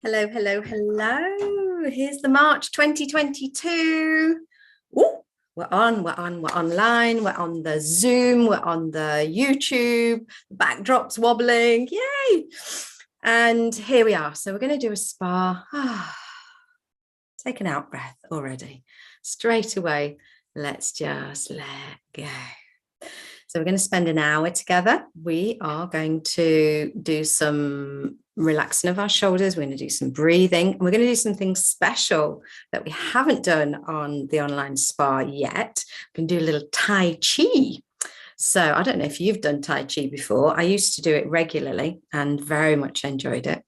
Hello, hello, hello. Here's the March 2022. Ooh, we're online, we're on the Zoom, we're on the YouTube, the backdrop's wobbling, yay. And here we are. So we're going to do a spa. Take an out breath already. Straight away, let's just let go. So we're going to spend an hour together. We are going to do some relaxing of our shoulders. We're going to do some breathing. And we're going to do something special that we haven't done on the online spa yet. We can do a little Tai Chi. So I don't know if you've done Tai Chi before. I used to do it regularly and very much enjoyed it.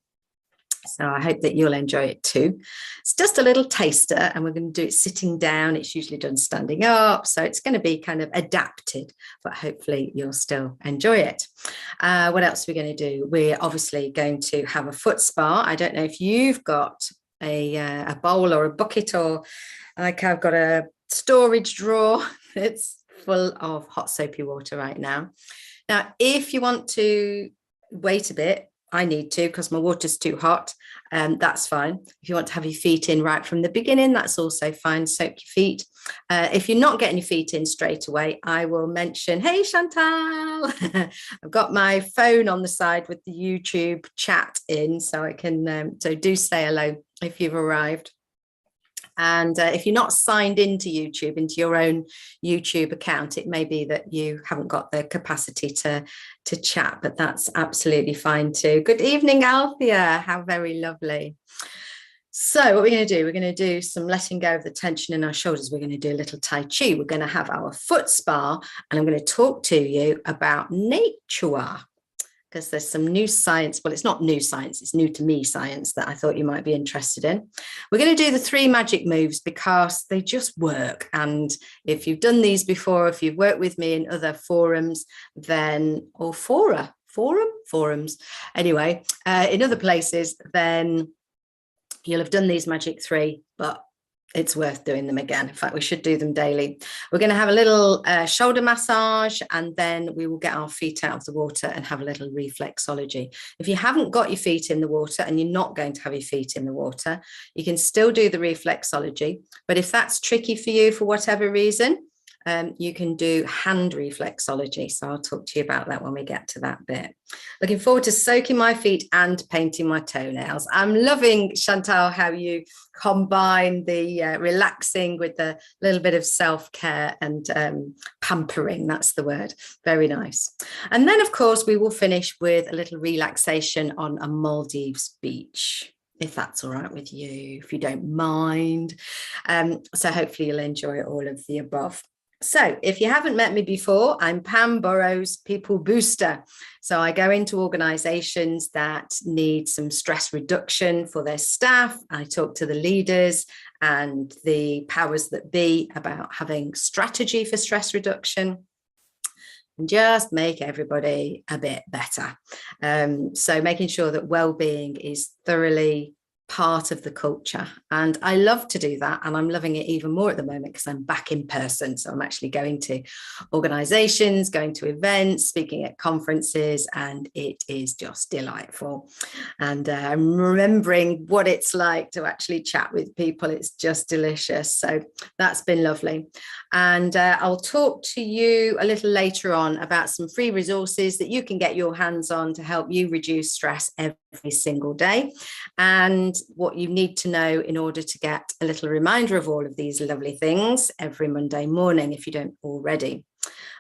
So I hope that you'll enjoy it too. It's just a little taster and we're going to do it sitting down. It's usually done standing up. So it's going to be kind of adapted, but hopefully you'll still enjoy it. What else are we going to do? We're obviously going to have a foot spa. I don't know if you've got a bowl or a bucket, or like I've got a storage drawer. It's full of hot soapy water right now. Now, if you want to wait a bit, I need to because my water's too hot. That's fine. If you want to have your feet in right from the beginning, that's also fine. Soak your feet. If you're not getting your feet in straight away, I will mention, hey, Chantal, I've got my phone on the side with the YouTube chat in, so I can, so do say hello if you've arrived. And if you're not signed into YouTube, into your own YouTube account, it may be that you haven't got the capacity to chat, but that's absolutely fine too. Good evening, Althea. How very lovely. So what we're going to do, we're going to do some letting go of the tension in our shoulders. We're going to do a little Tai Chi. We're going to have our foot spa, and I'm going to talk to you about nature, because there's some new science. Well, it's not new science, it's new to me science that I thought you might be interested in. We're going to do the 3 magic moves because they just work. And if you've done these before, if you've worked with me in other forums, then, or forums, anyway, in other places, then you'll have done these magic 3, but it's worth doing them again. In fact, we should do them daily. We're going to have a little shoulder massage, and then we will get our feet out of the water and have a little reflexology. If you haven't got your feet in the water and you're not going to have your feet in the water, you can still do the reflexology. But if that's tricky for you for whatever reason, you can do hand reflexology. So I'll talk to you about that when we get to that bit. Looking forward to soaking my feet and painting my toenails. I'm loving, Chantal, how you combine the relaxing with the little bit of self-care and pampering. That's the word. Very nice. And then, of course, we will finish with a little relaxation on a Maldives beach, if that's all right with you, if you don't mind. So hopefully you'll enjoy all of the above. So if you haven't met me before, I'm Pam Burrows People Booster. So I go into organizations that need some stress reduction for their staff. I talk to the leaders and the powers that be about having strategy for stress reduction and just make everybody a bit better. So making sure that well-being is thoroughly part of the culture, and I love to do that, and I'm loving it even more at the moment because I'm back in person. So I'm actually going to organizations, going to events, speaking at conferences, and it is just delightful. And I'm remembering what it's like to actually chat with people. It's just delicious. So that's been lovely. And I'll talk to you a little later on about some free resources that you can get your hands on to help you reduce stress every single day, and what you need to know in order to get a little reminder of all of these lovely things every Monday morning if you don't already.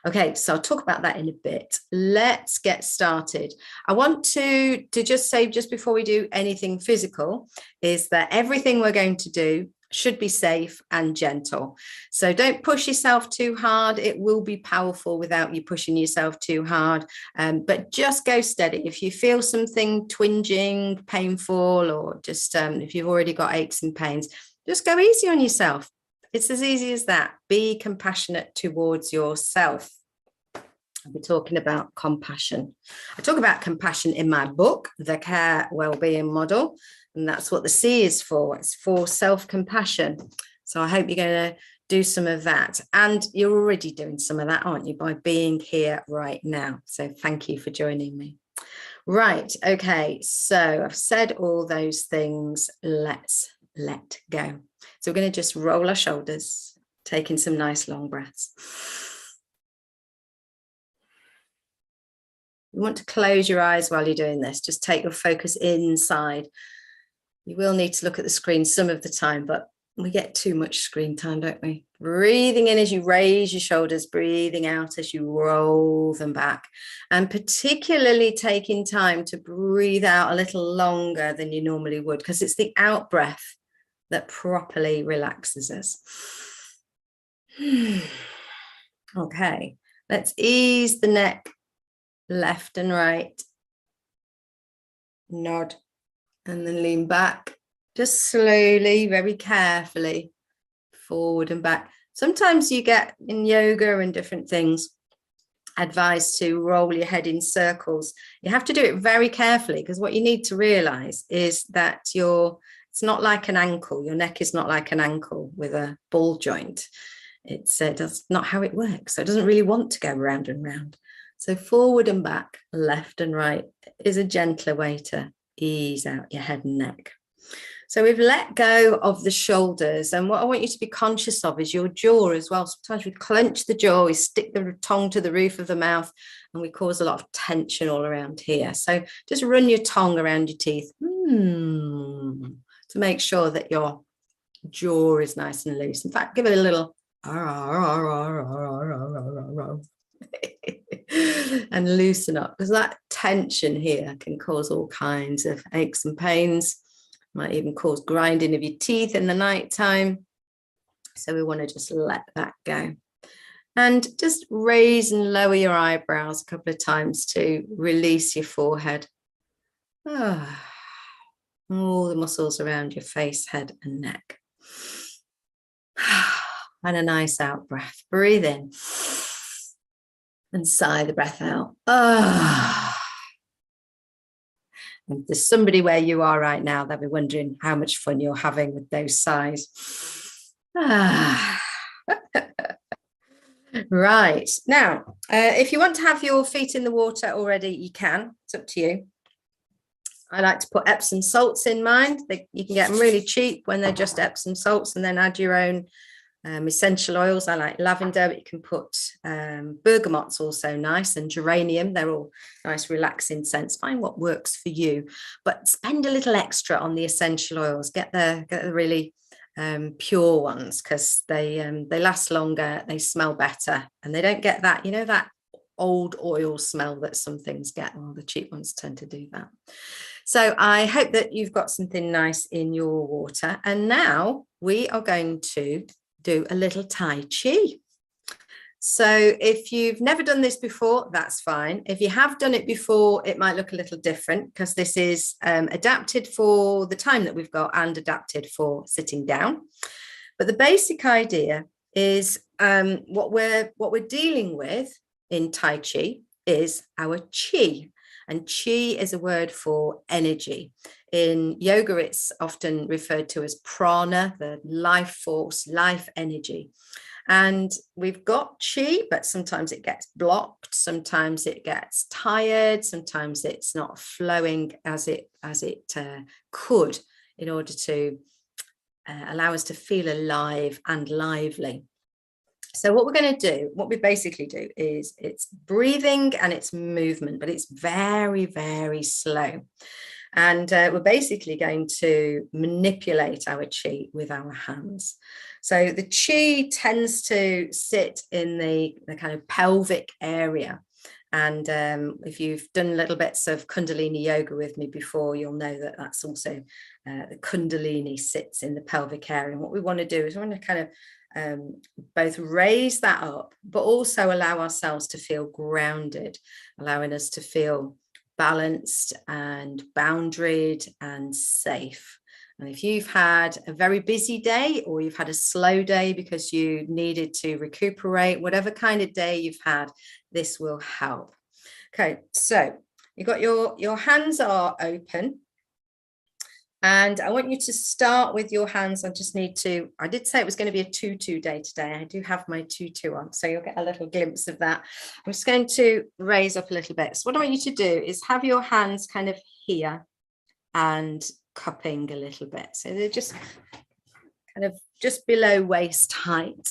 Okay, so I'll talk about that in a bit. Let's get started. I want to just say, just before we do anything physical, is that everything we're going to do should be safe and gentle. So don't push yourself too hard. It will be powerful without you pushing yourself too hard. But just go steady. If you feel something twinging, painful, or just if you've already got aches and pains, just go easy on yourself. It's as easy as that. Be compassionate towards yourself. I'll be talking about compassion. I talk about compassion in my book, The Care Wellbeing Model. And that's what the C is for. It's for self-compassion. So I hope you're going to do some of that. And you're already doing some of that, aren't you, by being here right now. So thank you for joining me. Right. Okay. So I've said all those things. Let's let go. So we're going to just roll our shoulders, taking some nice long breaths. You want to close your eyes while you're doing this. Just take your focus inside. You will need to look at the screen some of the time, but we get too much screen time, don't we? Breathing in as you raise your shoulders, breathing out as you roll them back, and particularly taking time to breathe out a little longer than you normally would, because it's the out breath that properly relaxes us. Okay, let's ease the neck left and right. Nod and then lean back, just slowly, very carefully, forward and back. Sometimes you get in yoga and different things advised to roll your head in circles. You have to do it very carefully, because what you need to realize is that it's not like an ankle. Your neck is not like an ankle with a ball joint. That's not how it works. So it doesn't really want to go round and round. So forward and back, left and right is a gentler way to ease out your head and neck. So we've let go of the shoulders, and what I want you to be conscious of is your jaw as well. Sometimes we clench the jaw, we stick the tongue to the roof of the mouth, and we cause a lot of tension all around here. So just run your tongue around your teeth to make sure that your jaw is nice and loose. In fact, give it a little and loosen up, because that tension here can cause all kinds of aches and pains. Might even cause grinding of your teeth in the night time. So we want to just let that go. And just raise and lower your eyebrows a couple of times to release your forehead. All the muscles around your face, head and neck. And a nice out breath. Breathe in and sigh the breath out. If there's somebody where you are right now, they'll be wondering how much fun you're having with those sighs. Right. Now, if you want to have your feet in the water already, you can. It's up to you. I like to put Epsom salts in mine. You can get them really cheap when they're just Epsom salts, and then add your own essential oils. I like lavender, but you can put bergamot's also nice, and geranium. They're all nice relaxing scents. Find what works for you, but spend a little extra on the essential oils. Get the really pure ones, because they last longer, they smell better, and they don't get that, that old oil smell that some things get. Well, the cheap ones tend to do that. So I hope that you've got something nice in your water, and now we are going to do a little Tai Chi. So if you've never done this before, that's fine. If you have done it before, it might look a little different, because this is adapted for the time that we've got and adapted for sitting down. But the basic idea is what we're dealing with in Tai Chi is our chi. And chi is a word for energy. In yoga, it's often referred to as prana, the life force, life energy. And we've got chi, but sometimes it gets blocked, sometimes it gets tired, sometimes it's not flowing as it could, in order to allow us to feel alive and lively. So what we're going to do, what we basically do, is it's breathing and it's movement, but it's very, very slow. And we're basically going to manipulate our chi with our hands. So the chi tends to sit in the kind of pelvic area. And if you've done little bits of Kundalini yoga with me before, you'll know that that's also the Kundalini sits in the pelvic area. And what we want to do is we want to kind of both raise that up, but also allow ourselves to feel grounded, allowing us to feel balanced and boundaried and safe. And if you've had a very busy day, or you've had a slow day because you needed to recuperate, whatever kind of day you've had, this will help. Okay, so you've got your hands are open, And I want you to start with your hands. I did say it was going to be a tutu day today. I do have my tutu on, so you'll get a little glimpse of that. I'm just going to raise up a little bit. So what I want you to do is have your hands kind of here and cupping a little bit. So they're just kind of just below waist height.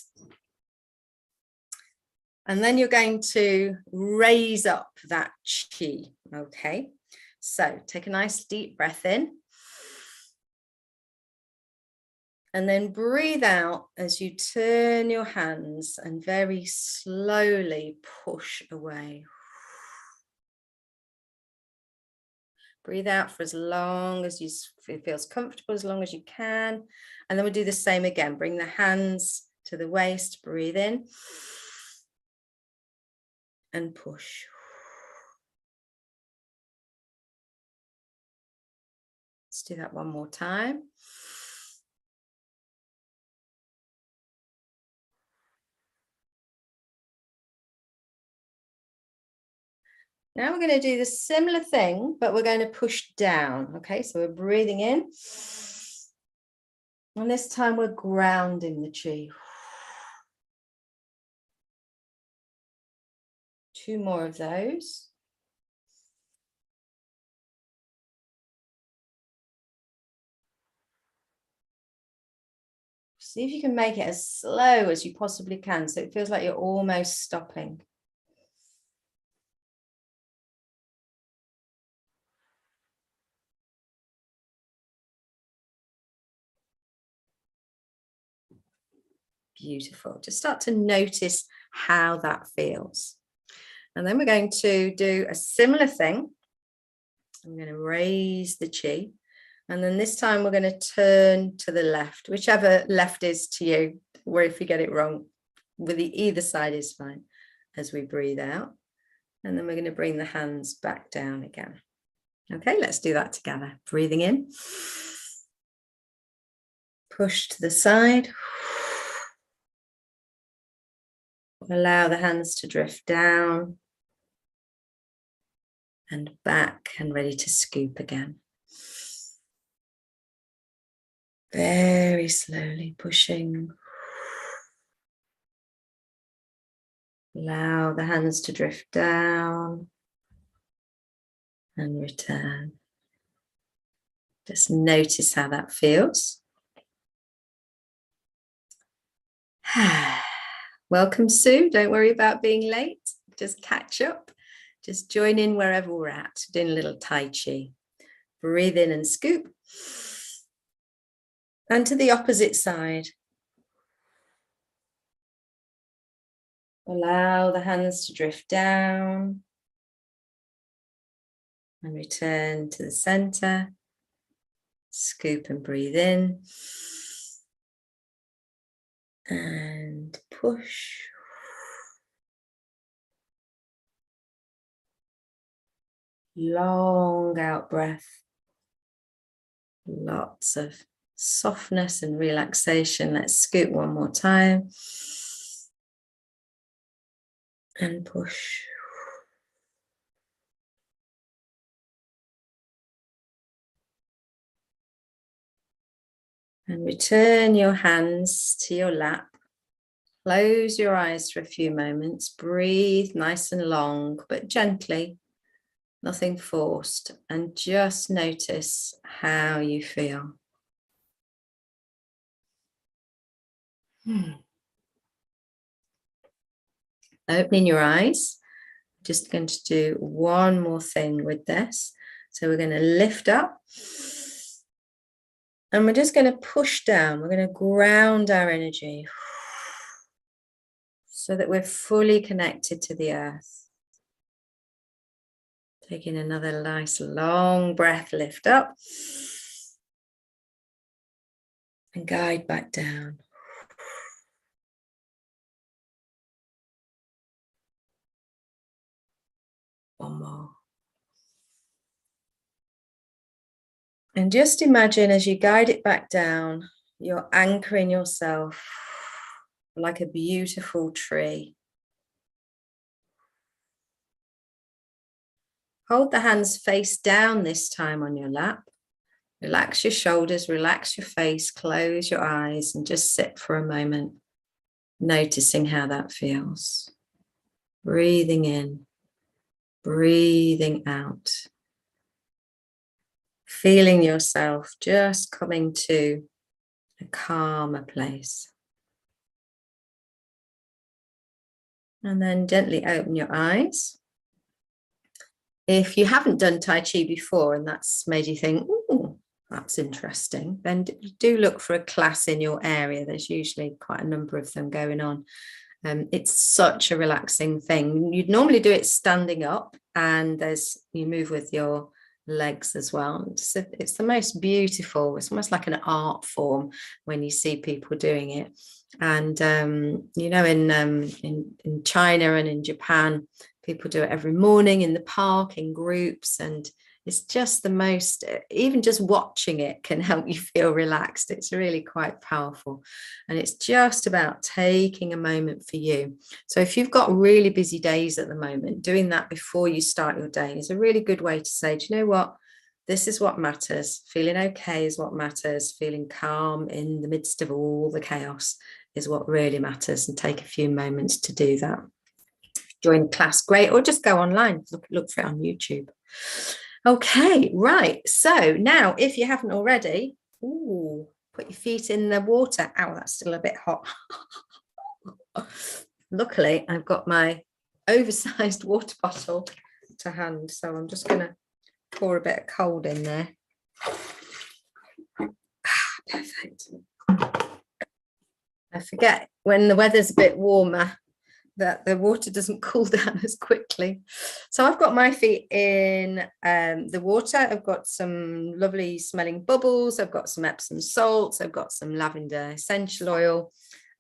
And then you're going to raise up that chi, okay? So take a nice deep breath in. And then breathe out as you turn your hands and very slowly push away. Breathe out for as long as it feels comfortable, as long as you can. And then we'll do the same again. Bring the hands to the waist, breathe in and push. Let's do that one more time. Now we're going to do the similar thing, but we're going to push down. Okay, so we're breathing in. And this time we're grounding the chi. 2 more of those. See if you can make it as slow as you possibly can, so it feels like you're almost stopping. Beautiful. Just start to notice how that feels. And then we're going to do a similar thing. I'm going to raise the chi. And then this time we're going to turn to the left, whichever left is to you, or if you get it wrong, with either side is fine, as we breathe out. And then we're going to bring the hands back down again. Okay, let's do that together. Breathing in. Push to the side. Allow the hands to drift down and back and ready to scoop again. Very slowly pushing. Allow the hands to drift down and return. Just notice how that feels. Welcome, Sue. Don't worry about being late. Just catch up. Just join in wherever we're at. Doing a little Tai Chi. Breathe in and scoop. And to the opposite side. Allow the hands to drift down. And return to the center. Scoop and breathe in. And push. Long out breath. Lots of softness and relaxation. Let's scoop one more time. And push. And return your hands to your lap. Close your eyes for a few moments. Breathe nice and long, but gently. Nothing forced. And just notice how you feel. Opening your eyes. Just going to do one more thing with this. So we're going to lift up. And we're just going to push down. We're going to ground our energy so that we're fully connected to the earth. Taking another nice long breath, lift up. And guide back down. One more. And just imagine as you guide it back down, you're anchoring yourself like a beautiful tree. Hold the hands face down this time on your lap. Relax your shoulders, relax your face, close your eyes and just sit for a moment, noticing how that feels. Breathing in, breathing out. Feeling yourself just coming to a calmer place. And then gently open your eyes. If you haven't done Tai Chi before and that's made you think, oh, that's interesting, then do look for a class in your area. There's usually quite a number of them going on. It's such a relaxing thing. You'd normally do it standing up, and you move with your legs as well. It's the most beautiful, it's almost like an art form when you see people doing it. And in China and in Japan, people do it every morning in the park in groups, and it's just the most, even just watching it can help you feel relaxed. It's really quite powerful. And it's just about taking a moment for you. So if you've got really busy days at the moment, doing that before you start your day is a really good way to say, do you know what? This is what matters. Feeling okay is what matters. Feeling calm in the midst of all the chaos is what really matters. And take a few moments to do that. Join class, great, or just go online, look for it on YouTube. Okay, right. So now, if you haven't already, put your feet in the water. Ow, that's still a bit hot. Luckily, I've got my oversized water bottle to hand, so I'm just going to pour a bit of cold in there. Perfect. I forget when the weather's a bit warmer that the water doesn't cool down as quickly. So I've got my feet in the water. I've got some lovely smelling bubbles. I've got some Epsom salts. I've got some lavender essential oil.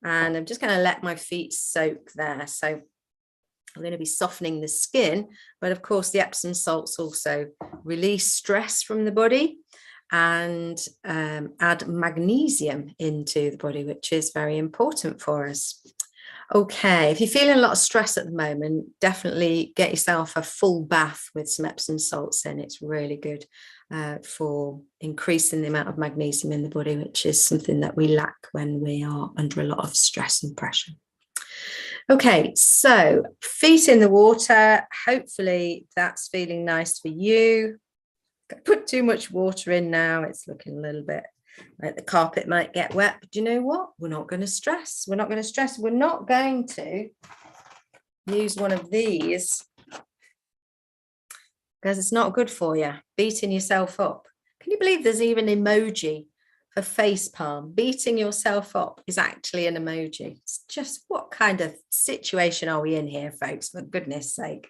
And I'm just going to let my feet soak there. So I'm going to be softening the skin. But of course, the Epsom salts also release stress from the body and add magnesium into the body, which is very important for us. Okay, if you're feeling a lot of stress at the moment, definitely get yourself a full bath with some Epsom salts in. It's really good for increasing the amount of magnesium in the body, which is something that we lack when we are under a lot of stress and pressure. Okay, so feet in the water. Hopefully that's feeling nice for you. Put too much water in now. It's looking a little bit like the carpet might get wet, but you know what? We're not going to stress. We're not going to stress. We're not going to use one of these because it's not good for you. Beating yourself up. Can you believe there's even an emoji for face palm? Beating yourself up is actually an emoji. It's just, what kind of situation are we in here, folks? For goodness sake.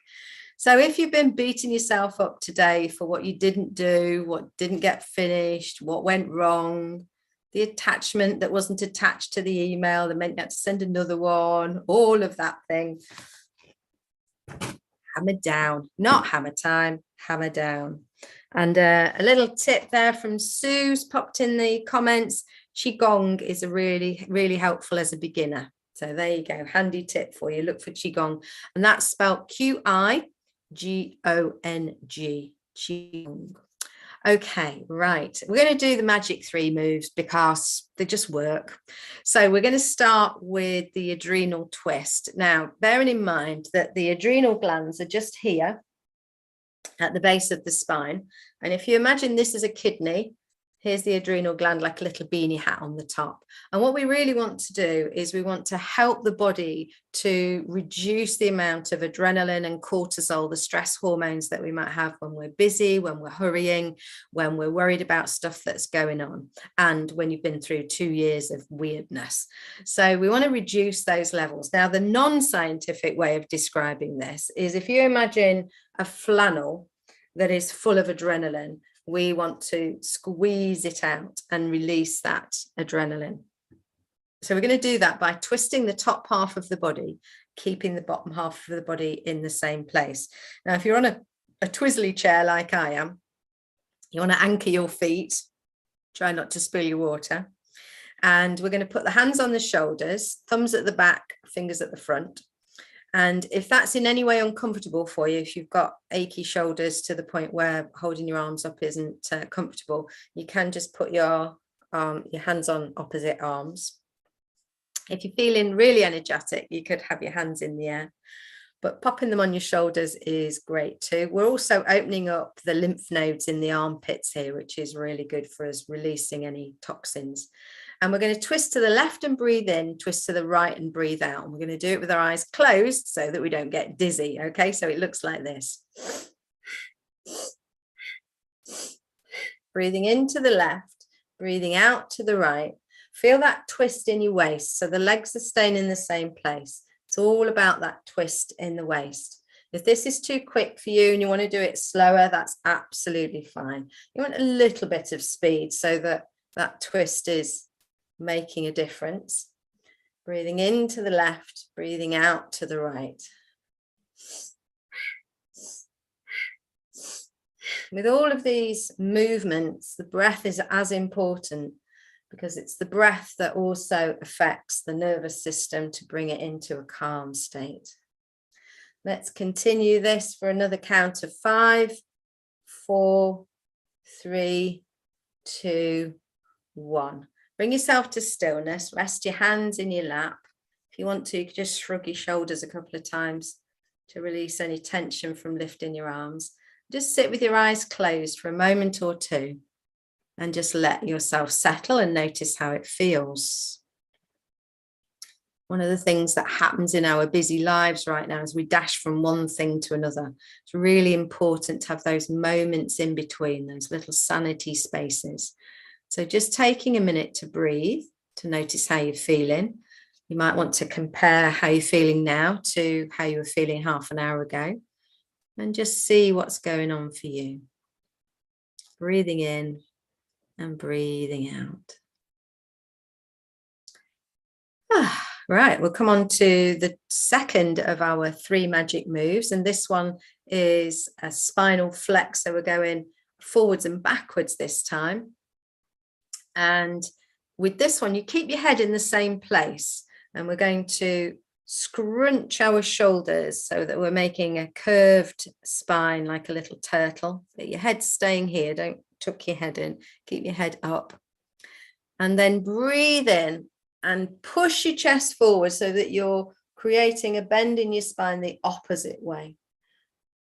So if you've been beating yourself up today for what you didn't do, what didn't get finished, what went wrong, the attachment that wasn't attached to the email that meant you had to send another one, all of that thing, hammer down, not hammer time, hammer down. And a little tip there from Sue's popped in the comments. Qigong is a really, really helpful as a beginner. So there you go, handy tip for you. Look for Qigong, and that's spelled Qigong. Qigong. Okay, right. We're going to do the magic 3 moves because they just work. So we're going to start with the adrenal twist. Now, bearing in mind that the adrenal glands are just here at the base of the spine. And if you imagine this as a kidney, here's the adrenal gland like a little beanie hat on the top. And what we really want to do is we want to help the body to reduce the amount of adrenaline and cortisol, the stress hormones that we might have when we're busy, when we're hurrying, when we're worried about stuff that's going on, and when you've been through 2 years of weirdness. So we want to reduce those levels. Now, the non-scientific way of describing this is if you imagine a flannel that is full of adrenaline, we want to squeeze it out and release that adrenaline. So we're going to do that by twisting the top half of the body, keeping the bottom half of the body in the same place. Now, if you're on a twizzly chair like I am, you want to anchor your feet, try not to spill your water. And we're going to put the hands on the shoulders, thumbs at the back, fingers at the front. And if that's in any way uncomfortable for you, if you've got achy shoulders to the point where holding your arms up isn't comfortable, you can just put your hands on opposite arms. If you're feeling really energetic, you could have your hands in the air, but popping them on your shoulders is great too. We're also opening up the lymph nodes in the armpits here, which is really good for us releasing any toxins. And we're going to twist to the left and breathe in, twist to the right and breathe out. And we're going to do it with our eyes closed so that we don't get dizzy. Okay, so it looks like this. Breathing into the left, breathing out to the right. Feel that twist in your waist. So the legs are staying in the same place. It's all about that twist in the waist. If this is too quick for you and you want to do it slower, that's absolutely fine. You want a little bit of speed so that that twist is making a difference. Breathing into the left, breathing out to the right. With all of these movements, the breath is as important, because it's the breath that also affects the nervous system to bring it into a calm state. Let's continue this for another count of 5, 4, 3, 2, 1. Bring yourself to stillness. Rest your hands in your lap. If you want to, you can just shrug your shoulders a couple of times to release any tension from lifting your arms. Just sit with your eyes closed for a moment or two and just let yourself settle and notice how it feels. One of the things that happens in our busy lives right now is we dash from one thing to another. It's really important to have those moments in between, those little sanity spaces. So just taking a minute to breathe, to notice how you're feeling. You might want to compare how you're feeling now to how you were feeling half an hour ago, and just see what's going on for you. Breathing in and breathing out. Right, we'll come on to the second of our 3 magic moves, and this one is a spinal flex. So we're going forwards and backwards this time. And with this one, you keep your head in the same place, and we're going to scrunch our shoulders so that we're making a curved spine like a little turtle. Your head's staying here, don't tuck your head in, keep your head up. And then breathe in and push your chest forward so that you're creating a bend in your spine the opposite way.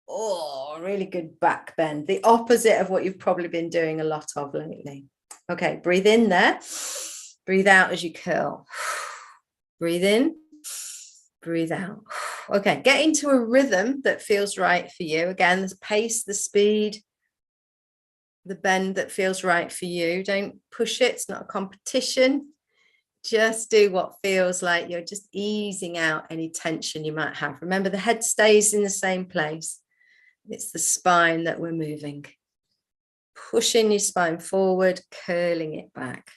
Oh, really good back bend, the opposite of what you've probably been doing a lot of lately. Okay, breathe in there. Breathe out as you curl. Breathe in, breathe out. Okay, get into a rhythm that feels right for you. Again, the pace, the speed, the bend that feels right for you. Don't push it. It's not a competition. Just do what feels like you're just easing out any tension you might have. Remember, the head stays in the same place. It's the spine that we're moving. Pushing your spine forward, curling it back.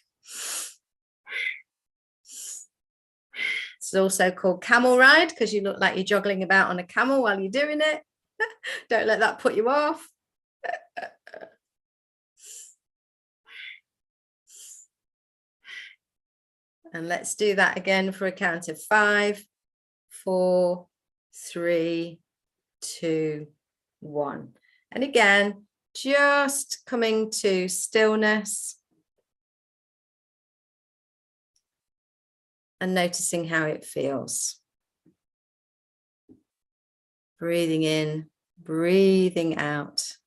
It's also called camel ride because you look like you're joggling about on a camel while you're doing it. Don't let that put you off. And let's do that again for a count of 5, 4, 3, 2, 1. And again, just coming to stillness and noticing how it feels. Breathing in, breathing out,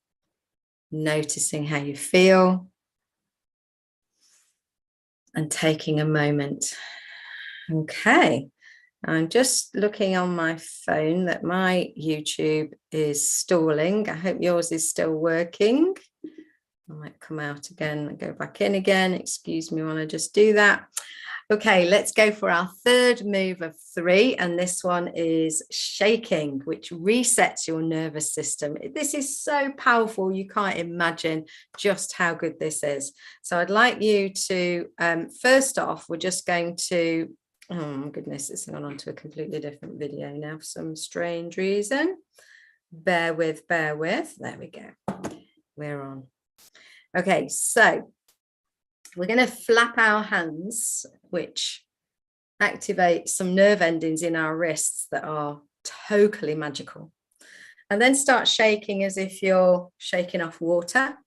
noticing how you feel, and taking a moment. Okay, I'm just looking on my phone that my YouTube is stalling. I hope yours is still working. I might come out again and go back in again. Excuse me while I just do that. Okay, let's go for our third move of 3, and this one is shaking, which resets your nervous system. This is so powerful, you can't imagine just how good this is. So I'd like you to, first off, we're just going to, oh my goodness, it's gone on to a completely different video now for some strange reason. Bear with, there we go, we're on. Okay, so we're going to flap our hands, which activate some nerve endings in our wrists that are totally magical. And then start shaking as if you're shaking off water,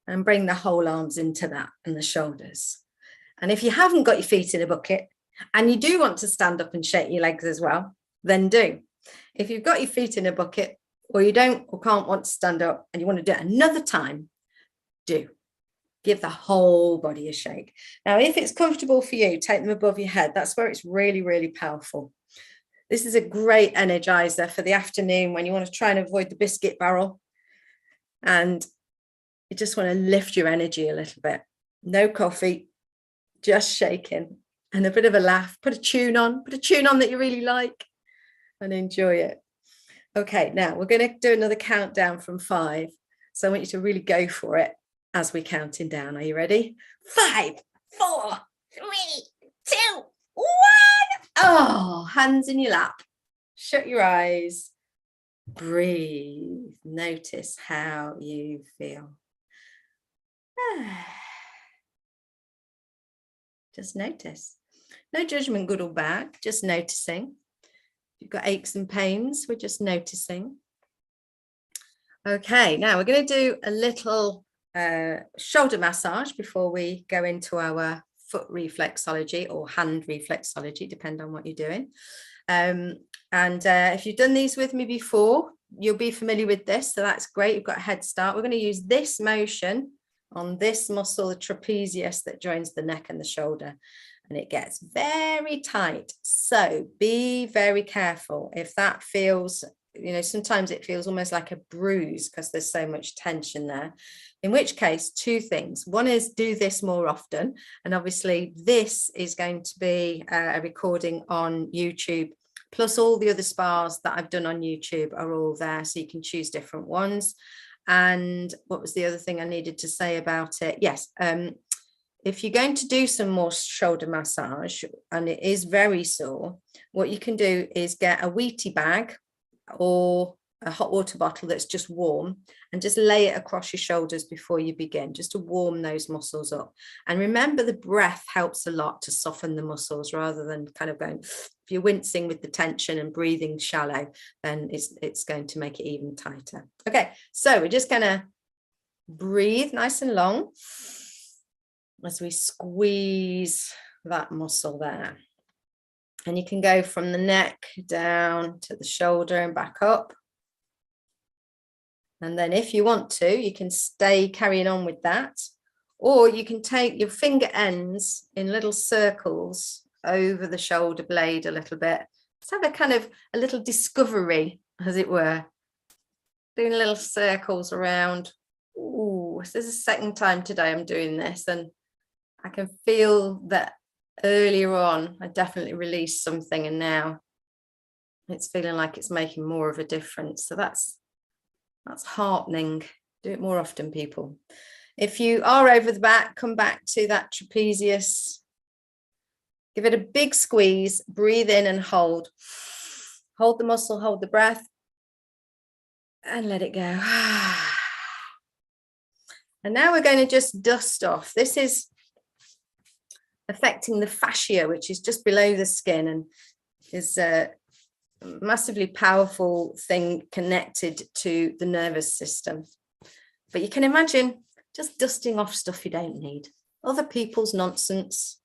and bring the whole arms into that and the shoulders. And if you haven't got your feet in a bucket and you do want to stand up and shake your legs as well, then do. If you've got your feet in a bucket, or you don't or can't want to stand up and you want to do it another time, do. Give the whole body a shake. Now, if it's comfortable for you, take them above your head. That's where it's really, really powerful. This is a great energizer for the afternoon when you want to try and avoid the biscuit barrel and you just want to lift your energy a little bit. No coffee, just shaking and a bit of a laugh. Put a tune on that you really like and enjoy it. Okay, now we're going to do another countdown from 5. So I want you to really go for it as we're counting down. Are you ready? 5, 4, 3, 2, 1. Oh, hands in your lap. Shut your eyes. Breathe. Notice how you feel. Just notice. No judgment, good or bad, just noticing. If you've got aches and pains, we're just noticing. Okay, now we're going to do a little shoulder massage before we go into our foot reflexology or hand reflexology, depending on what you're doing. If you've done these with me before, you'll be familiar with this, so that's great. You've got a head start. We're going to use this motion on this muscle, the trapezius that joins the neck and the shoulder, and it gets very tight. So be very careful. If that feels, sometimes it feels almost like a bruise because there's so much tension there. In which case, 2 things. One is do this more often. And obviously this is going to be a recording on YouTube, plus all the other spas that I've done on YouTube are all there. So you can choose different ones. And what was the other thing I needed to say about it? Yes. If you're going to do some more shoulder massage and it is very sore, what you can do is get a Wheatie bag or a hot water bottle that's just warm and just lay it across your shoulders before you begin, just to warm those muscles up. And remember, the breath helps a lot to soften the muscles rather than kind of going, if you're wincing with the tension and breathing shallow, then it's going to make it even tighter. Okay, so we're just going to breathe nice and long as we squeeze that muscle there. And you can go from the neck down to the shoulder and back up. And then if you want to, you can stay carrying on with that, or you can take your finger ends in little circles over the shoulder blade a little bit. Let's have a kind of a little discovery, as it were, doing little circles around. Ooh, this is the second time today I'm doing this, and I can feel that earlier on I definitely released something, and now it's feeling like it's making more of a difference. So that's heartening. Do it more often, people. If you are over the back, come back to that trapezius. Give it a big squeeze. Breathe in and hold. Hold the muscle, hold the breath, and let it go. And now we're going to just dust off. This is affecting the fascia, which is just below the skin and is a massively powerful thing connected to the nervous system. But you can imagine just dusting off stuff you don't need, other people's nonsense,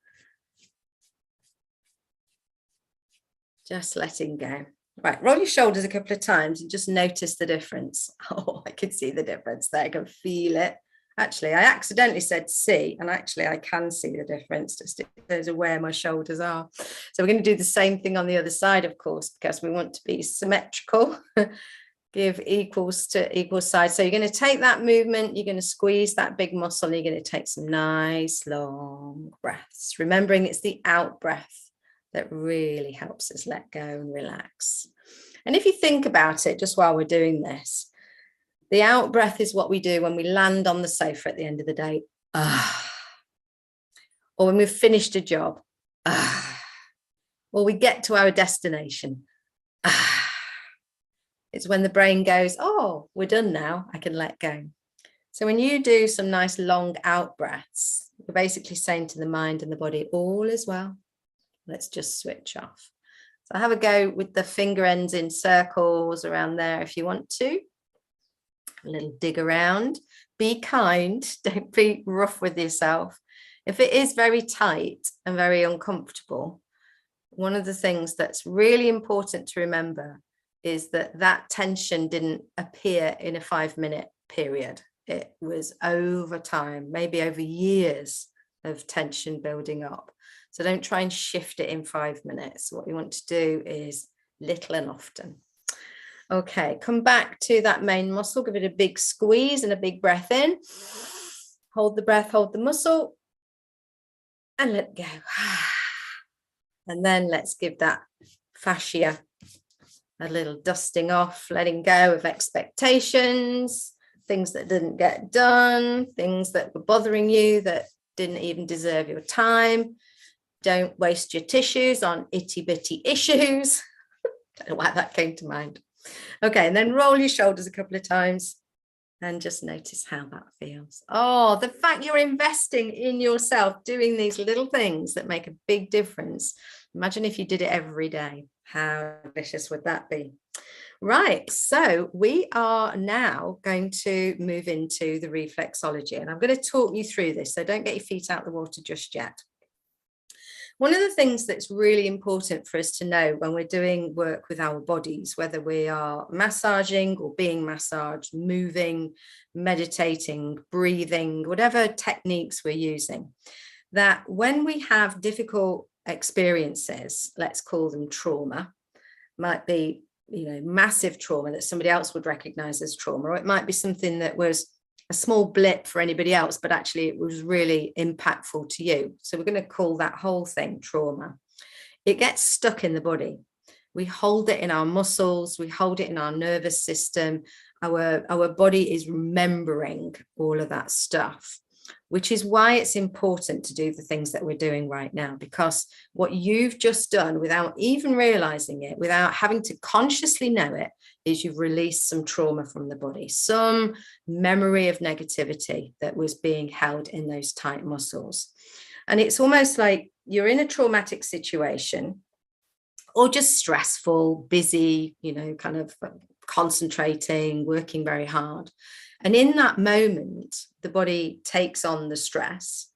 just letting go. Right, roll your shoulders a couple of times and just notice the difference. Oh, I can see the difference there. I can feel it. Actually, I accidentally said see, and actually I can see the difference just in terms of where my shoulders are. So we're going to do the same thing on the other side, of course, because we want to be symmetrical. Give equals to equal sides. So you're going to take that movement, you're going to squeeze that big muscle, and you're going to take some nice long breaths, remembering it's the out breath that really helps us let go and relax. And if you think about it, just while we're doing this, the out breath is what we do when we land on the sofa at the end of the day. Or when we've finished a job. Or we get to our destination. It's when the brain goes, oh, we're done now, I can let go. So when you do some nice long out breaths, you're basically saying to the mind and the body, all is well. Let's just switch off. So have a go with the finger ends in circles around there if you want to. A little dig around. Be kind. Don't be rough with yourself. If it is very tight and very uncomfortable, one of the things that's really important to remember is that that tension didn't appear in a 5-minute period. It was over time, maybe over years of tension building up. So don't try and shift it in 5 minutes. What you want to do is little and often. Okay, come back to that main muscle, give it a big squeeze and a big breath in. Hold the breath, hold the muscle, and let go. And then let's give that fascia a little dusting off, letting go of expectations, things that didn't get done, things that were bothering you that didn't even deserve your time. Don't waste your tissues on itty bitty issues. Don't know why that came to mind. Okay, and then roll your shoulders a couple of times and just notice how that feels. Oh, the fact you're investing in yourself, doing these little things that make a big difference. Imagine if you did it every day. How delicious would that be? Right, so we are now going to move into the reflexology, and I'm going to talk you through this, so don't get your feet out of the water just yet. One of the things that's really important for us to know when we're doing work with our bodies, whether we are massaging or being massaged, moving, meditating, breathing, whatever techniques we're using, that when we have difficult experiences, let's call them trauma, might be, massive trauma that somebody else would recognize as trauma, or it might be something that was a small blip for anybody else, but actually it was really impactful to you. So we're going to call that whole thing trauma. It gets stuck in the body. We hold it in our muscles, we hold it in our nervous system. Our body is remembering all of that stuff, which is why it's important to do the things that we're doing right now, because what you've just done without even realizing it, without having to consciously know it, is you've released some trauma from the body, some memory of negativity that was being held in those tight muscles. And it's almost like you're in a traumatic situation or just stressful, busy, kind of concentrating, working very hard. And in that moment, the body takes on the stress.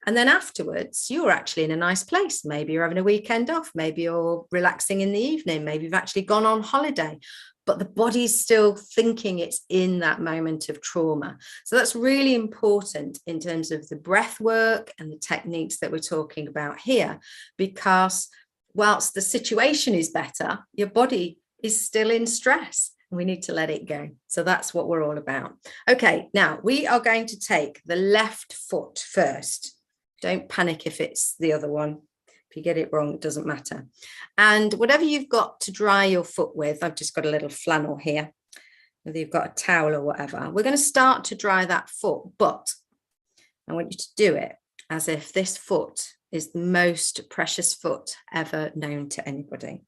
And then afterwards, you're actually in a nice place. Maybe you're having a weekend off. Maybe you're relaxing in the evening. Maybe you've actually gone on holiday. But the body's still thinking it's in that moment of trauma. So that's really important in terms of the breath work and the techniques that we're talking about here, because whilst the situation is better, your body is still in stress. We need to let it go. So that's what we're all about. Okay, now we are going to take the left foot first. Don't panic if it's the other one. If you get it wrong, it doesn't matter. And whatever you've got to dry your foot with, I've just got a little flannel here, whether you've got a towel or whatever. We're going to start to dry that foot, but I want you to do it as if this foot is the most precious foot ever known to anybody.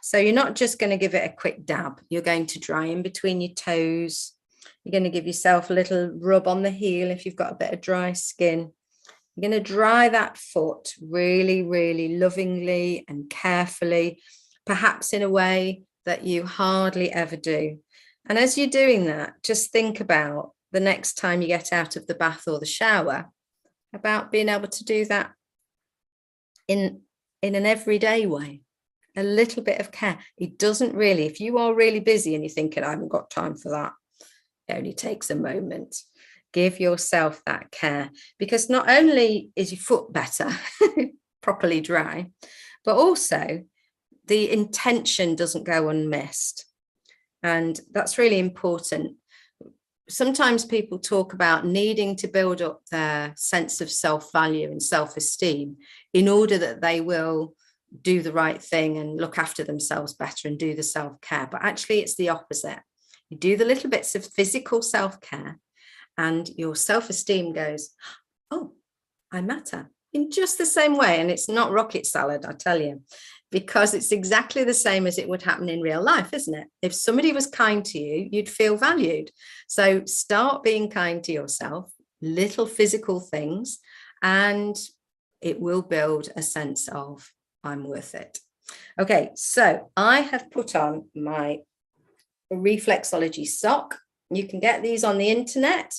So you're not just going to give it a quick dab. You're going to dry in between your toes. You're going to give yourself a little rub on the heel if you've got a bit of dry skin. You're going to dry that foot really, really lovingly and carefully, perhaps in a way that you hardly ever do. And as you're doing that, just think about the next time you get out of the bath or the shower, about being able to do that in an everyday way. A little bit of care. It doesn't really, if you are really busy and you're thinking, I haven't got time for that, it only takes a moment. Give yourself that care, because not only is your foot better, properly dry, but also the intention doesn't go unmissed. And that's really important. Sometimes people talk about needing to build up their sense of self-value and self-esteem in order that they will do the right thing and look after themselves better and do the self-care. But actually, it's the opposite. You do the little bits of physical self-care and your self-esteem goes, oh, I matter, in just the same way. And it's not rocket salad, I tell you, because it's exactly the same as it would happen in real life, isn't it? If somebody was kind to you, you'd feel valued. So start being kind to yourself, little physical things, and it will build a sense of I'm worth it. Okay, so I have put on my reflexology sock. You can get these on the internet.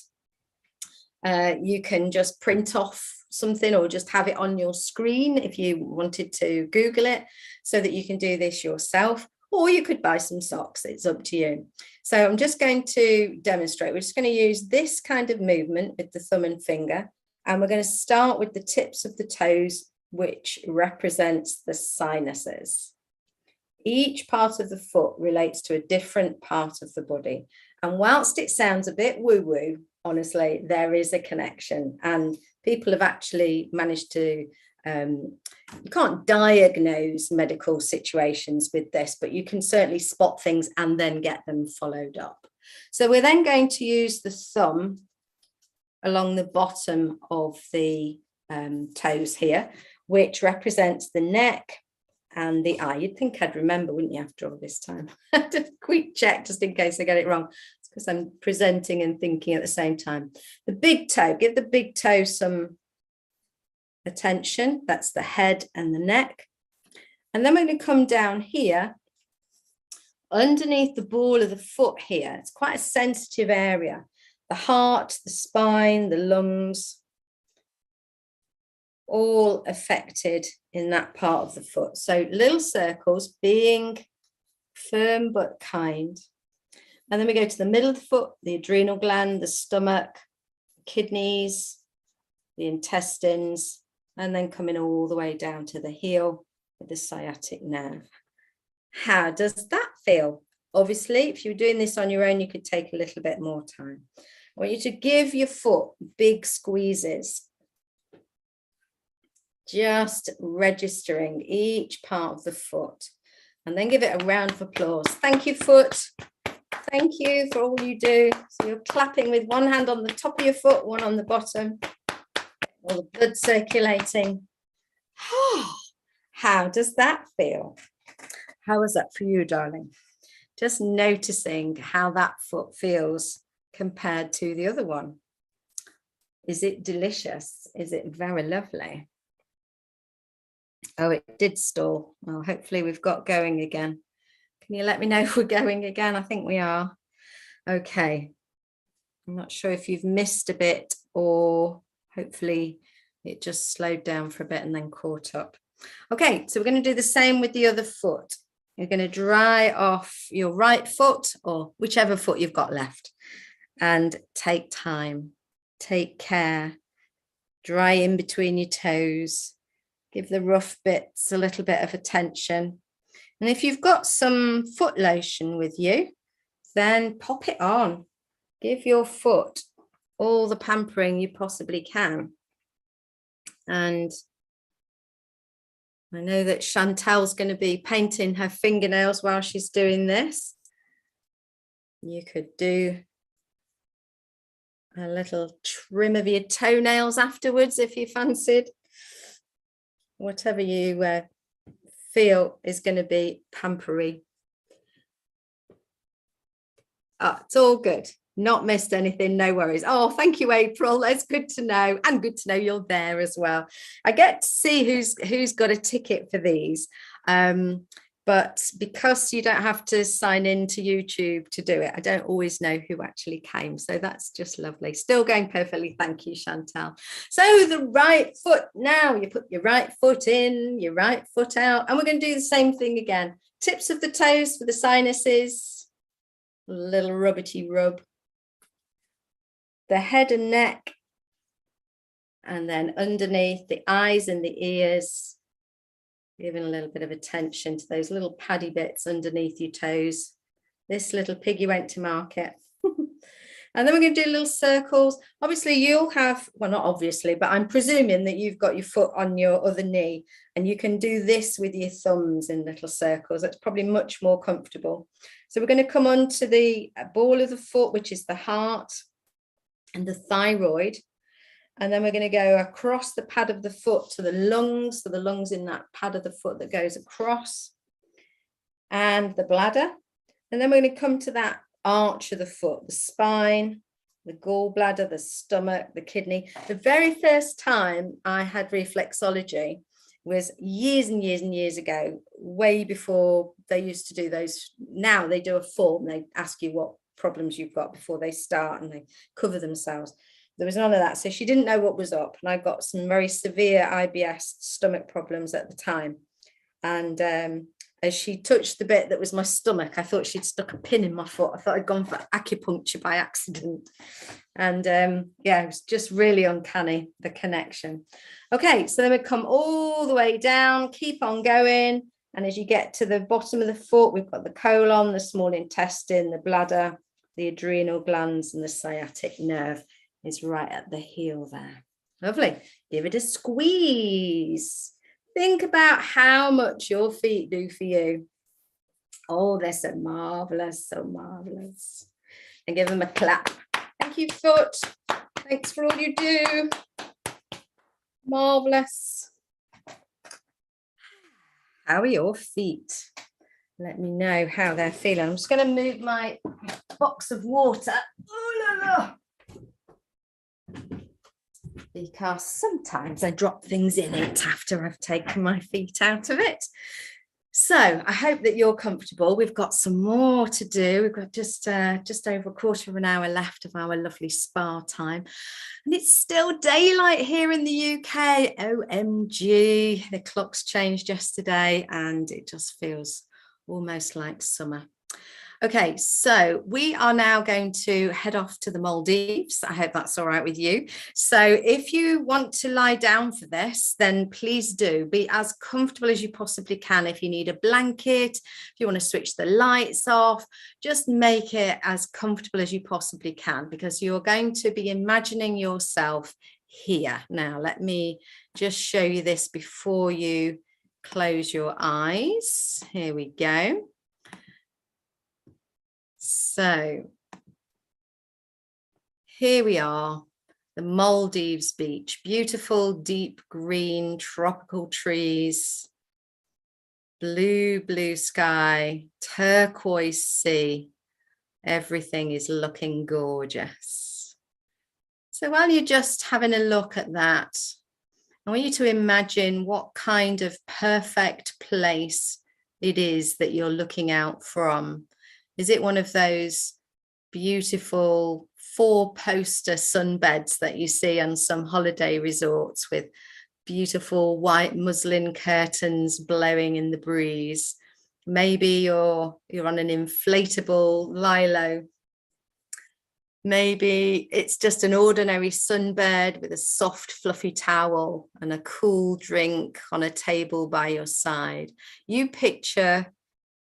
You can just print off something or just have it on your screen if you wanted to Google it, so that you can do this yourself, or you could buy some socks. It's up to you. So I'm just going to demonstrate. We're just going to use this kind of movement with the thumb and finger, and we're going to start with the tips of the toes, which represents the sinuses. Each part of the foot relates to a different part of the body. And whilst it sounds a bit woo-woo, honestly, there is a connection. And people have actually managed to, you can't diagnose medical situations with this, but you can certainly spot things and then get them followed up. So we're then going to use the thumb along the bottom of the toes here, which represents the neck and the eye. You'd think I'd remember, wouldn't you, after all this time? Just a quick check just in case I get it wrong. It's because I'm presenting and thinking at the same time. The big toe, give the big toe some attention. That's the head and the neck. And then we're going to come down here underneath the ball of the foot here. It's quite a sensitive area. The heart, the spine, the lungs, all affected in that part of the foot. So little circles, being firm but kind. And then we go to the middle of the foot, the adrenal gland, the stomach, kidneys, the intestines, and then coming all the way down to the heel with the sciatic nerve. How does that feel? Obviously, if you're doing this on your own, you could take a little bit more time. I want you to give your foot big squeezes, just registering each part of the foot, and then give it a round of applause. Thank you, foot. Thank you for all you do. So you're clapping with one hand on the top of your foot, one on the bottom, all the blood circulating. How does that feel? How is that for you, darling? Just noticing how that foot feels compared to the other one. Is it delicious? Is it very lovely? Oh, it did stall. Well, hopefully we've got going again. Can you let me know if we're going again? I think we are. Okay. I'm not sure if you've missed a bit, or hopefully it just slowed down for a bit and then caught up. Okay, so we're going to do the same with the other foot. You're going to dry off your right foot, or whichever foot you've got left, and take time, take care, dry in between your toes, give the rough bits a little bit of attention. And if you've got some foot lotion with you, then pop it on. Give your foot all the pampering you possibly can. And I know that Chantel's going to be painting her fingernails while she's doing this. You could do a little trim of your toenails afterwards if you fancied. Whatever you feel is going to be pampery. Oh, it's all good. Not missed anything, no worries. Oh, thank you, April. That's good to know, and good to know you're there as well. I get to see who's got a ticket for these, but because you don't have to sign in to YouTube to do it, I don't always know who actually came. So that's just lovely. Still going perfectly. Thank you, Chantal. So the right foot now, you put your right foot in, your right foot out, and we're going to do the same thing again. Tips of the toes for the sinuses, a little rubbity rub. The head and neck, and then underneath the eyes and the ears, giving a little bit of attention to those little paddy bits underneath your toes. This little piggy went to market. And then we're going to do little circles. Obviously you'll have, well, not obviously, but I'm presuming that you've got your foot on your other knee, and you can do this with your thumbs in little circles. That's probably much more comfortable. So we're going to come on to the ball of the foot, which is the heart and the thyroid, and then we're going to go across the pad of the foot to the lungs, so the lungs in that pad of the foot that goes across, and the bladder, and then we're going to come to that arch of the foot, the spine, the gallbladder, the stomach, the kidney. The very first time I had reflexology, was years and years and years ago, way before they used to do those. Now they do a form, they ask you what problems you've got before they start, and they cover themselves. There was none of that. So she didn't know what was up. And I got some very severe IBS stomach problems at the time. And as she touched the bit that was my stomach, I thought she'd stuck a pin in my foot. I thought I'd gone for acupuncture by accident. And yeah, it was just really uncanny, the connection. Okay, so then we come all the way down, keep on going. And as you get to the bottom of the foot, we've got the colon, the small intestine, the bladder, the adrenal glands, and the sciatic nerve is right at the heel there. Lovely. Give it a squeeze. Think about how much your feet do for you. Oh, they're so marvelous, so marvelous. And give them a clap. Thank you, foot. Thanks for all you do. Marvelous. How are your feet? Let me know how they're feeling. I'm just going to move my box of water. Oh, la, la. Because sometimes I drop things in it after I've taken my feet out of it. So I hope that you're comfortable. We've got some more to do. We've got just over a quarter of an hour left of our lovely spa time. And it's still daylight here in the UK. OMG, the clocks changed yesterday and it just feels almost like summer. Okay, so we are now going to head off to the Maldives. I hope that's all right with you. So if you want to lie down for this, then please do. Be as comfortable as you possibly can. If you need a blanket, if you want to switch the lights off, just make it as comfortable as you possibly can, because you're going to be imagining yourself here. Now, let me just show you this before you close your eyes. Here we go. So here we are, the Maldives beach, beautiful, deep green, tropical trees, blue, blue sky, turquoise sea. Everything is looking gorgeous. So while you're just having a look at that, I want you to imagine what kind of perfect place it is that you're looking out from. Is it one of those beautiful 4-poster sunbeds that you see on some holiday resorts with beautiful white muslin curtains blowing in the breeze? Maybe you're on an inflatable lilo. Maybe it's just an ordinary sunbed with a soft, fluffy towel and a cool drink on a table by your side. You picture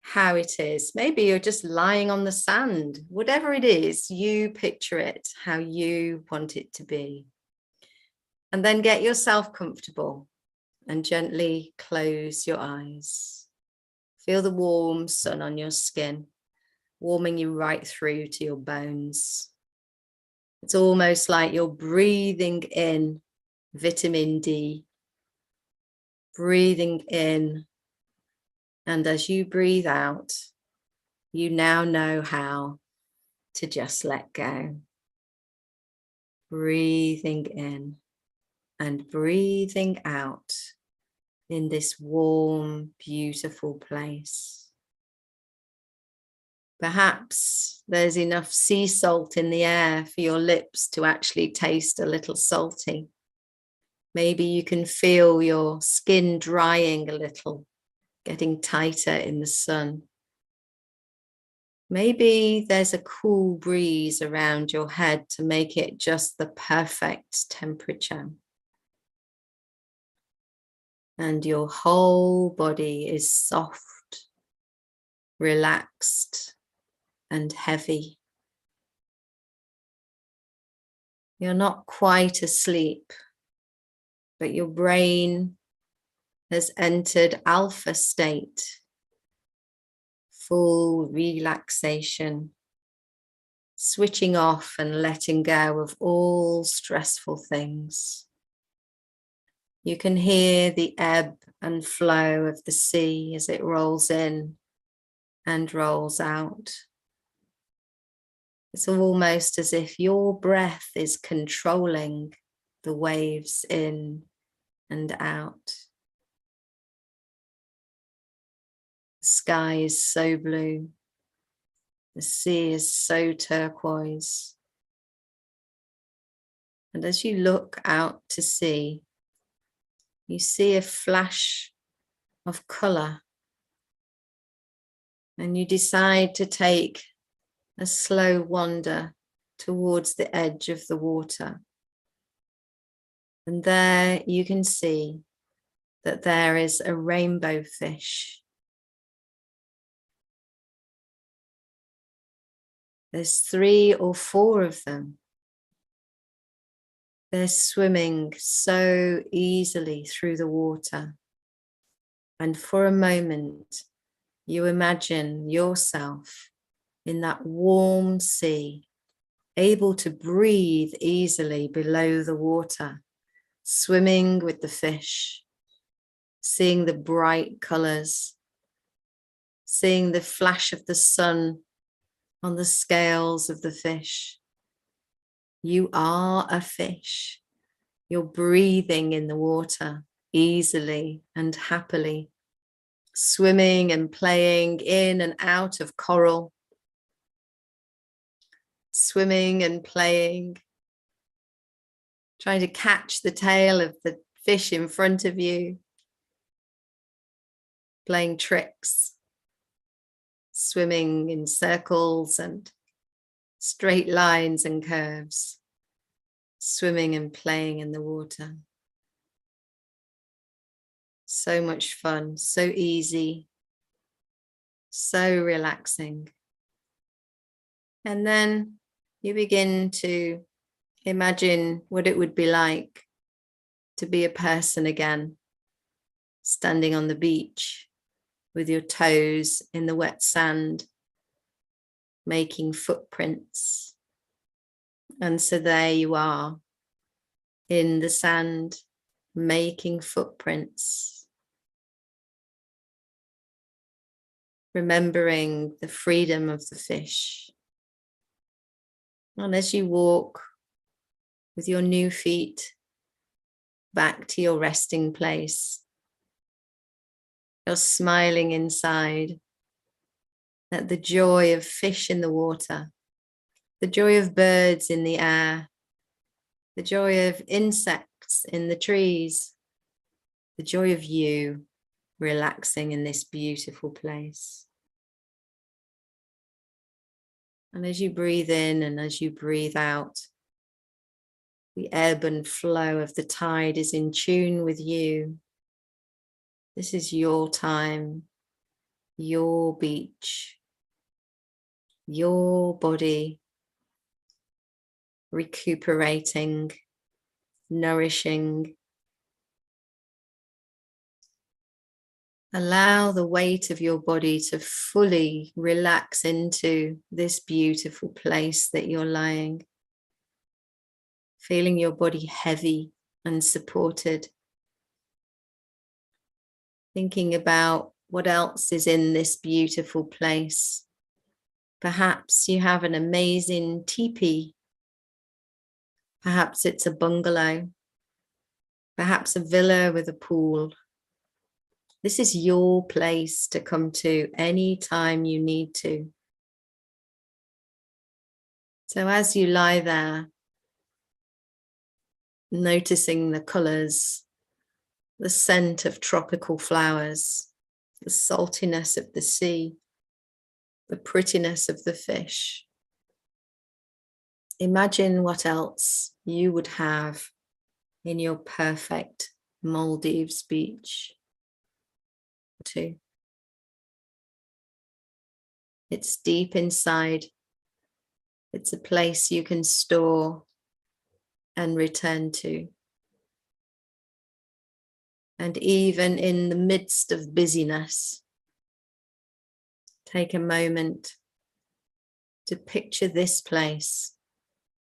how it is. Maybe you're just lying on the sand. Whatever it is, you picture it how you want it to be. And then get yourself comfortable and gently close your eyes. Feel the warm sun on your skin, warming you right through to your bones. It's almost like you're breathing in vitamin D, breathing in. And as you breathe out, you now know how to just let go. Breathing in and breathing out in this warm, beautiful place. Perhaps there's enough sea salt in the air for your lips to actually taste a little salty. Maybe you can feel your skin drying a little, getting tighter in the sun. Maybe there's a cool breeze around your head to make it just the perfect temperature. And your whole body is soft, relaxed, and heavy. You're not quite asleep, but your brain has entered alpha state, full relaxation, switching off and letting go of all stressful things. You can hear the ebb and flow of the sea as it rolls in and rolls out. It's almost as if your breath is controlling the waves in and out. sky is so blue. The sea is so turquoise. And as you look out to sea, you see a flash of colour. And you decide to take a slow wander towards the edge of the water. And there you can see that there is a rainbow fish. There's 3 or 4 of them. They're swimming so easily through the water. And for a moment, you imagine yourself in that warm sea, able to breathe easily below the water, swimming with the fish, seeing the bright colours, seeing the flash of the sun on the scales of the fish. You are a fish. You're breathing in the water easily and happily, swimming and playing in and out of coral, swimming and playing, trying to catch the tail of the fish in front of you, playing tricks, swimming in circles and straight lines and curves, swimming and playing in the water. So much fun, so easy, so relaxing. And then you begin to imagine what it would be like to be a person again, standing on the beach with your toes in the wet sand, making footprints. And so there you are in the sand, making footprints, remembering the freedom of the fish. And as you walk with your new feet back to your resting place, you're smiling inside at the joy of fish in the water, the joy of birds in the air, the joy of insects in the trees, the joy of you relaxing in this beautiful place. And as you breathe in and as you breathe out, the ebb and flow of the tide is in tune with you. This is your time, your beach, your body recuperating, nourishing. Allow the weight of your body to fully relax into this beautiful place that you're lying. Feeling your body heavy and supported. Thinking about what else is in this beautiful place. Perhaps you have an amazing teepee. Perhaps it's a bungalow. Perhaps a villa with a pool. This is your place to come to any time you need to. So as you lie there, noticing the colours, the scent of tropical flowers, the saltiness of the sea, the prettiness of the fish. Imagine what else you would have in your perfect Maldives beach. Too. It's deep inside. It's a place you can store and return to. And even in the midst of busyness, take a moment to picture this place,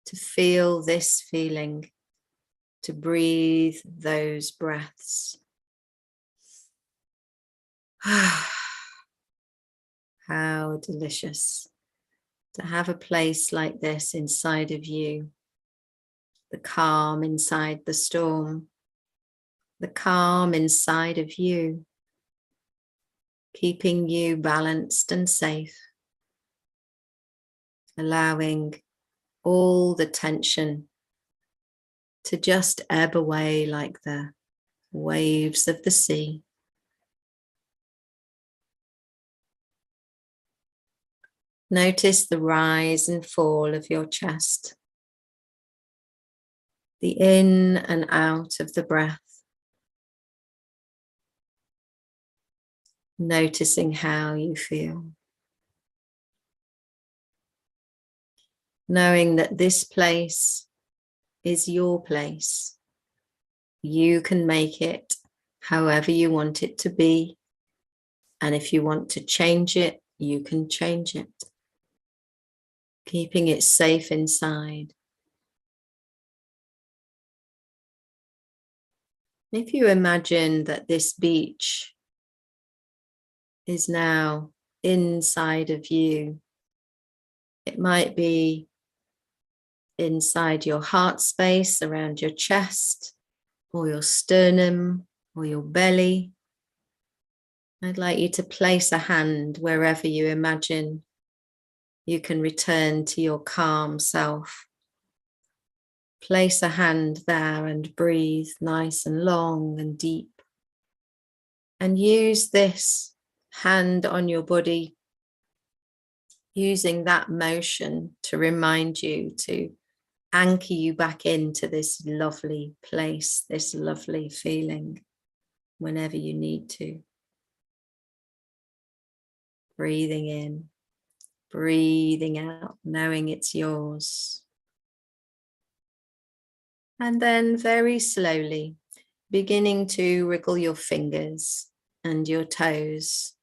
to feel this feeling, to breathe those breaths. How delicious to have a place like this inside of you. The calm inside the storm. The calm inside of you. keeping you balanced and safe, allowing all the tension to just ebb away like the waves of the sea. Notice the rise and fall of your chest, the in and out of the breath. Noticing how you feel. Knowing that this place is your place. You can make it however you want it to be. And if you want to change it, you can change it. Keeping it safe inside. If you imagine that this beach is now inside of you, it might be inside your heart space, around your chest, or your sternum, or your belly. I'd like you to place a hand wherever you imagine you can return to your calm self. Place a hand there and breathe nice and long and deep. And use this hand on your body, using that motion to remind you, to anchor you back into this lovely place, this lovely feeling, whenever you need to. Breathing in, breathing out, knowing it's yours. And then very slowly, beginning to wriggle your fingers and your toes.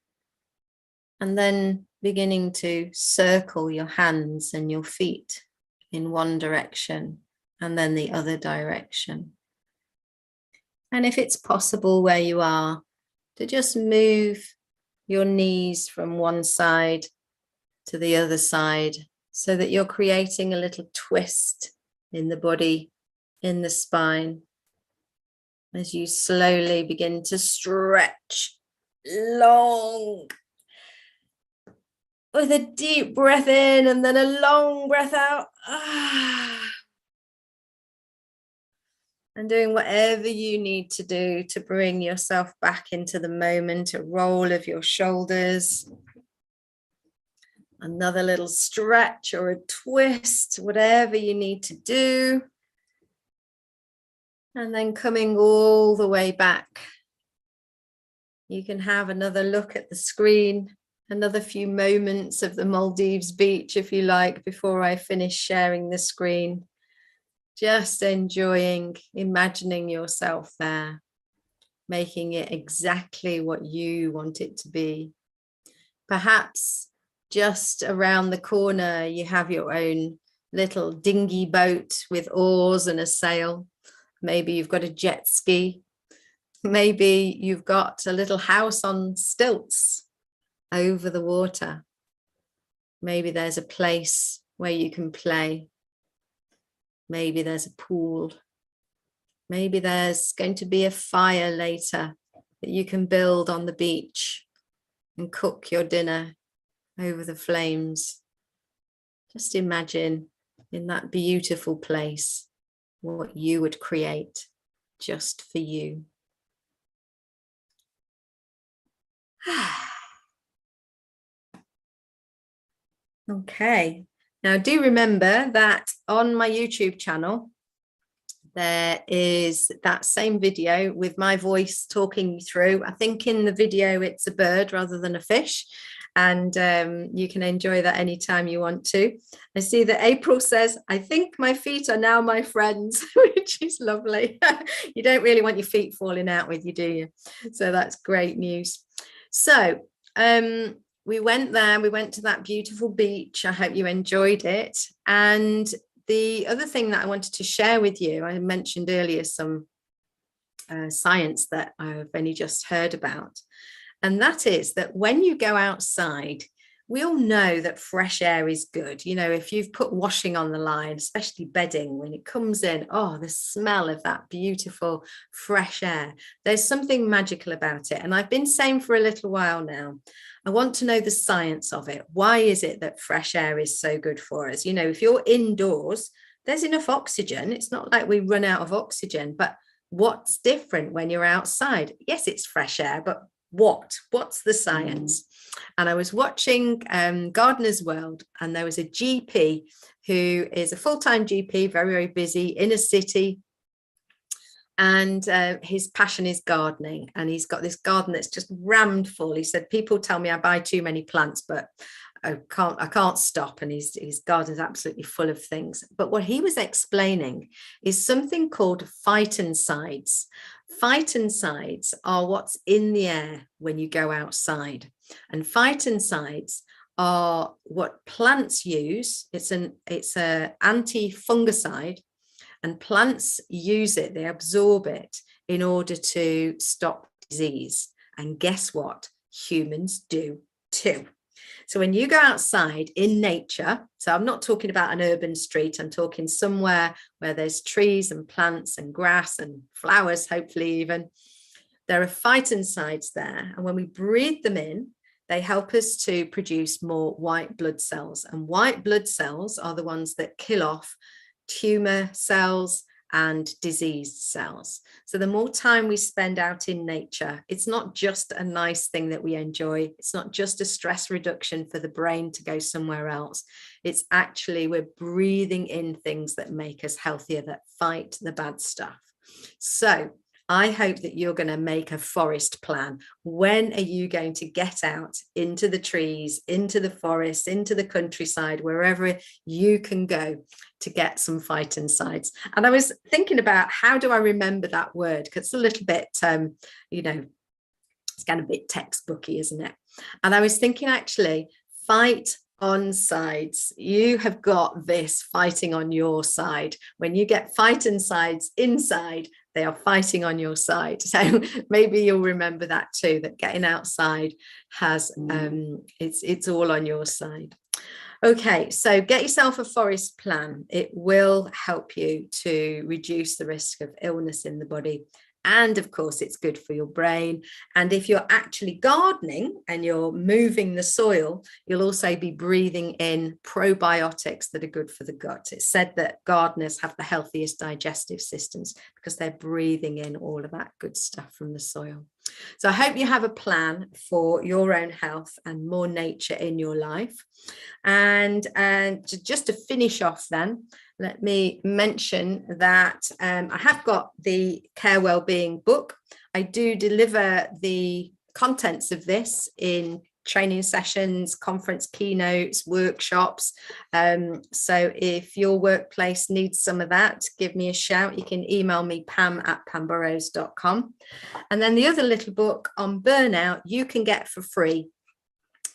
And then beginning to circle your hands and your feet in one direction and then the other direction. And if it's possible where you are, to just move your knees from one side to the other side so that you're creating a little twist in the body, in the spine, as you slowly begin to stretch long with a deep breath in and then a long breath out. And doing whatever you need to do to bring yourself back into the moment, a roll of your shoulders, another little stretch or a twist, whatever you need to do. And then coming all the way back. You can have another look at the screen, another few moments of the Maldives beach, if you like, before I finish sharing the screen. Just enjoying, imagining yourself there, making it exactly what you want it to be. Perhaps just around the corner, you have your own little dinghy boat with oars and a sail. Maybe you've got a jet ski. Maybe you've got a little house on stilts over the water. Maybe there's a place where you can play. Maybe there's a pool. Maybe there's going to be a fire later that you can build on the beach and cook your dinner over the flames. Just imagine in that beautiful place what you would create just for you. Okay, now do remember that on my YouTube channel, there is that same video with my voice talking you through. I think in the video it's a bird rather than a fish, and you can enjoy that anytime you want to. I see that April says, I think my feet are now my friends, which is lovely. You don't really want your feet falling out with you, do you? So that's great news. So we went there, we went to that beautiful beach. I hope you enjoyed it. And the other thing that I wanted to share with you, I mentioned earlier some science that I've only just heard about. And that is that when you go outside, we all know that fresh air is good. You know, if you've put washing on the line, especially bedding, when it comes in, oh, the smell of that beautiful fresh air, there's something magical about it. And I've been saying for a little while now, I want to know the science of it. Why is it that fresh air is so good for us? You know, if you're indoors, there's enough oxygen. It's not like we run out of oxygen, but what's different when you're outside? Yes, it's fresh air, but what's the science? And I was watching Gardener's World, and there was a GP who is a full-time GP, very, very busy in a city, and his passion is gardening, and he's got this garden that's just rammed full. He said, people tell me I buy too many plants, but I can't stop. And his garden is absolutely full of things. But what he was explaining is something called phytoncides. Phytoncides are what's in the air when you go outside. And phytoncides are what plants use. It's an anti-fungicide, and plants use it, they absorb it in order to stop disease. And guess what? Humans do too. So when you go outside in nature, so I'm not talking about an urban street, I'm talking somewhere where there's trees and plants and grass and flowers, hopefully even, there are phytoncides there. And when we breathe them in, they help us to produce more white blood cells. And white blood cells are the ones that kill off tumor cells and diseased cells. So the more time we spend out in nature, it's not just a nice thing that we enjoy. It's not just a stress reduction for the brain to go somewhere else. It's actually, we're breathing in things that make us healthier, that fight the bad stuff. So I hope that you're going to make a forest plan. When are you going to get out into the trees, into the forest, into the countryside, wherever you can go to get some phytoncides? And I was thinking about, how do I remember that word? Because it's a little bit, you know, it's kind of a bit textbooky, isn't it? And I was thinking, actually, fight on sides. You have got this fighting on your side. When you get phytoncides inside, they are fighting on your side. So maybe you'll remember that too, that getting outside has it's all on your side. Okay, so get yourself a forest plan. It will help you to reduce the risk of illness in the body. And of course, it's good for your brain. And if you're actually gardening and you're moving the soil, you'll also be breathing in probiotics that are good for the gut. It's said that gardeners have the healthiest digestive systems because they're breathing in all of that good stuff from the soil. So I hope you have a plan for your own health and more nature in your life. And just to finish off then, let me mention that I have got the Care Wellbeing book. I do deliver the contents of this in training sessions, conference keynotes, workshops. So if your workplace needs some of that, give me a shout. You can email me, pam@pamburrows.com. And then the other little book on burnout you can get for free.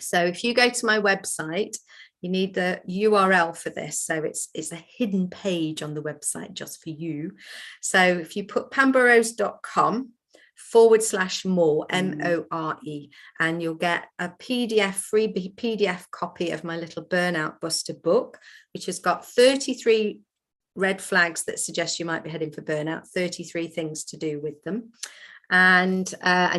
So if you go to my website, you need the URL for this. So it's a hidden page on the website just for you. So if you put pamburrows.com/more, MORE, and you'll get a free PDF copy of my little Burnout Buster book, which has got 33 red flags that suggest you might be heading for burnout, 33 things to do with them. And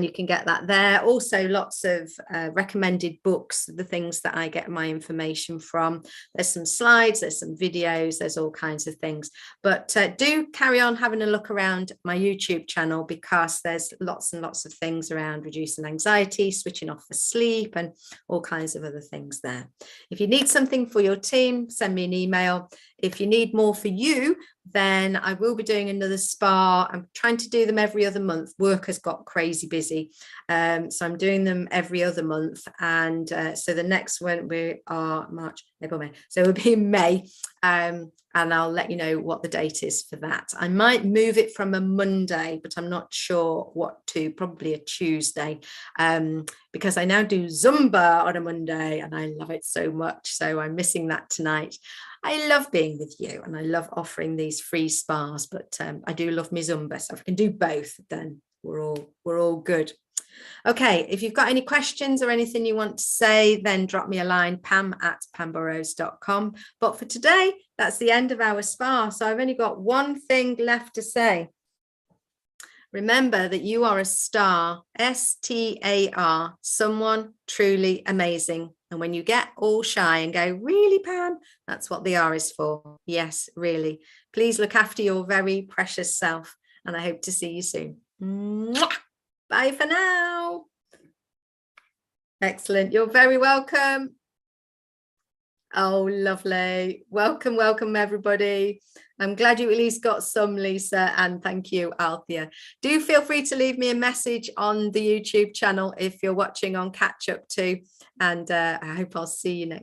you can get that there. Also, lots of recommended books, the things that I get my information from. There's some slides, there's some videos, there's all kinds of things. But do carry on having a look around my YouTube channel, because there's lots and lots of things around reducing anxiety, switching off for sleep, and all kinds of other things there. If you need something for your team, send me an email. If you need more for you, then I will be doing another spa. I'm trying to do them every other month. Work has got crazy busy. So I'm doing them every other month. And so the next one, we are March, April, May. So it will be in May. And I'll let you know what the date is for that. I might move it from a Monday, but I'm not sure what to, probably a Tuesday, because I now do Zumba on a Monday and I love it so much. So I'm missing that tonight. I love being with you and I love offering these free spas, but I do love my Zumba. So if I can do both, then we're all good. Okay, if you've got any questions or anything you want to say, then drop me a line, pam@pamburrows.com. But for today, that's the end of our spa. So I've only got one thing left to say. Remember that you are a star, S-T-A-R, someone truly amazing. And when you get all shy and go, really, Pam, that's what the R is for. Yes, really. Please look after your very precious self. And I hope to see you soon. Mwah! Bye for now. Excellent. You're very welcome. Oh, lovely. Welcome, welcome, everybody. I'm glad you at least got some, Lisa, and thank you, Althea. Do feel free to leave me a message on the YouTube channel if you're watching on catch up too, and I hope I'll see you next